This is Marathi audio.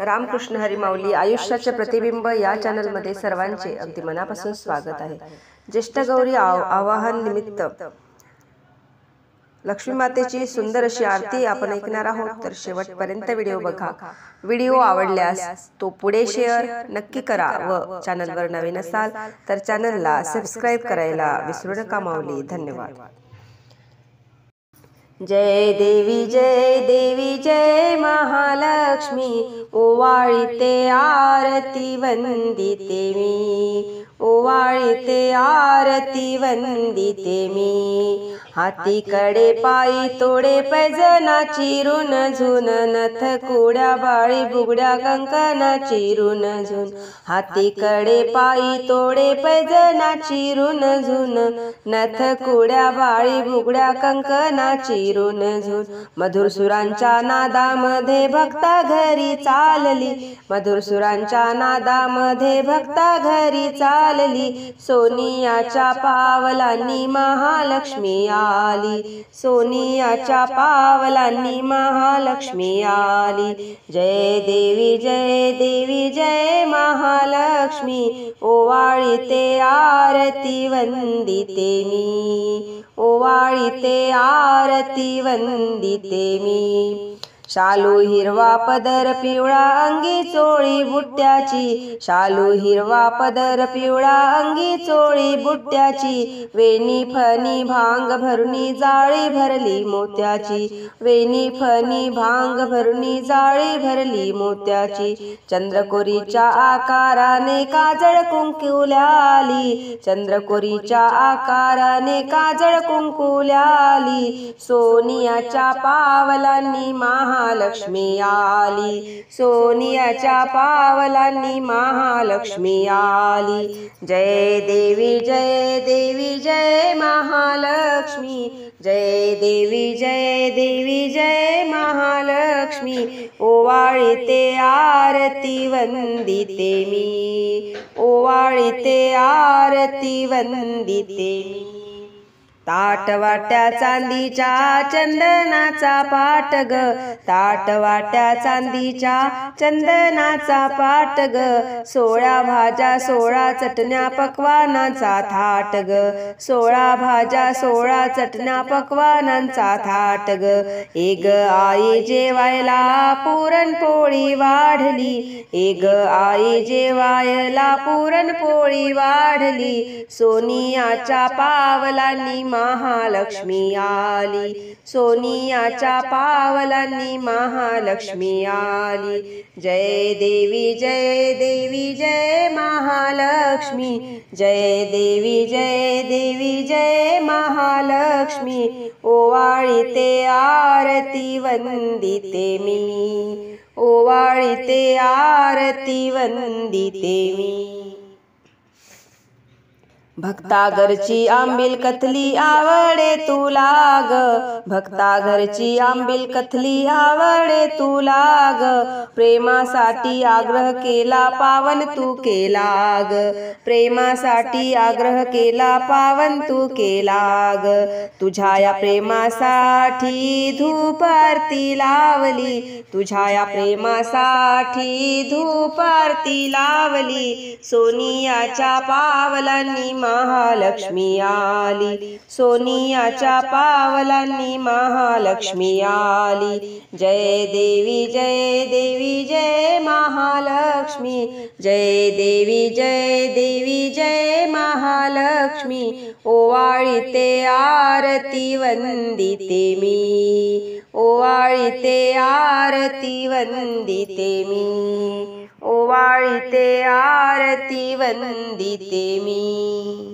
रामकृष्ण हरी माऊली आयुष्याचे प्रतिबिंब या चॅनलमध्ये सर्वांचे अगदी मनापासून स्वागत आहे। ज्येष्ठ गौरी आवाहन निमित्त लक्ष्मी मातेची सुंदर अशी आरती आपण ऐकणार आहोत, तर शेवटपर्यंत व्हिडिओ बघा। व्हिडिओ आवडल्यास तो पुढे शेअर नक्की करा व चॅनलवर नवीन असाल तर चॅनलला सबस्क्राइब करायला विसरू नका माऊली। धन्यवाद। जय देवी जय महालक्ष्मी, ओवाळीते आरती वंदिते मी, ओवाळीते आरती वंदिते मी। हाती कडे पायी तोडे पैजनाची ऋण झुन, नथ कुड्या बाळी बुगड्या कंकणाची ऋण झुन। हाती कडे पायी तोडे पैजनाची ऋण झुन, नथ कुड्या बाळी बुगड्या कंकणाची ऋण झुन। मधुर सुरांच्या नादामध्ये भक्ता घरी चालली, मधुर सुरांच्या नादामध्ये भक्ता घरी चालली। सोनियाच्या पावलांनी महालक्ष्मी आली, सोनियाच्या पावलांनी महालक्ष्मी आली। जय देवी जय महालक्ष्मी, ओवाळीते आरती वंदिते मी, ओवाळीते आरती वंदिते मी। शालू हिरवा पदर पिवळा अंगी चोळी बुट्ट्याची, शालू हिरवा पदर पिवळा अंगी चोळी बुट्ट्याची। वेणी फणी भांग भरुनी जाळी भरली मोत्याची, वेणी फणी भांग भरुनी जाळी भरली मोत्याची। चंद्रकोरीच्या आकाराने काजळ कुंकुल्याली, चंद्रकोरीच्या आकाराने काजळ कुंकुल्याली। सोनियाच्या पावलांनी महालक्ष्मी आली, सोनियाच्या पावलांनी महालक्ष्मी आली। जय देवी जय महालक्ष्मी, जय देवी जय महालक्ष्मी। ओवाळीते आरती वंदिते मी, ओवाळीते आरती वंदिते मी। ताटवाट्या चांदीच्या चंदनाचा पाट ग, ताटवाट्या चांदीच्या चंदनाचा पाट ग। 16 भाज्या 16 चटण्या पक्वानांचा थाट ग, 16 भाज्या 16 चटण्या पक्वानांचा थाट ग। एग आई जेवायला पुरणपोळी वाढली, एग आई जेवायला पुरणपोळी वाढली। सोनियाच्या पावलांनी महालक्ष्मी आली, सोनियाच्या पावलांनी महालक्ष्मी आली। जय देवी जय महालक्ष्मी, जय देवी जय महालक्ष्मी। ओवाळीते आरती वंदिते मी, ओवाळीते आरती वंदिते मी। भक्ता घरची आंबील कथली आवडे तुला ग, भक्ता घरची आंबील कथली आवडे तुला ग। प्रेमासाठी आग्रह केला पावन तू केला ग, प्रेमासाठी आग्रह केला पावन तू केला ग। तुझ्या या प्रेमासाठी धूप आरती लावली, तुझ्या या प्रेमासाठी धूप आरती लावली। सोनियाच्या पावलांनी महालक्ष्मी आली, सोनियाच्या पावलांनी महालक्ष्मी आली। जय देवी जय महालक्ष्मी, जय देवी जय महालक्ष्मी। ओवाळीते आरती वंदिते मी, ओवाळीते आरती वंदिते मी, ओवाळीते आरती वंदिते मी।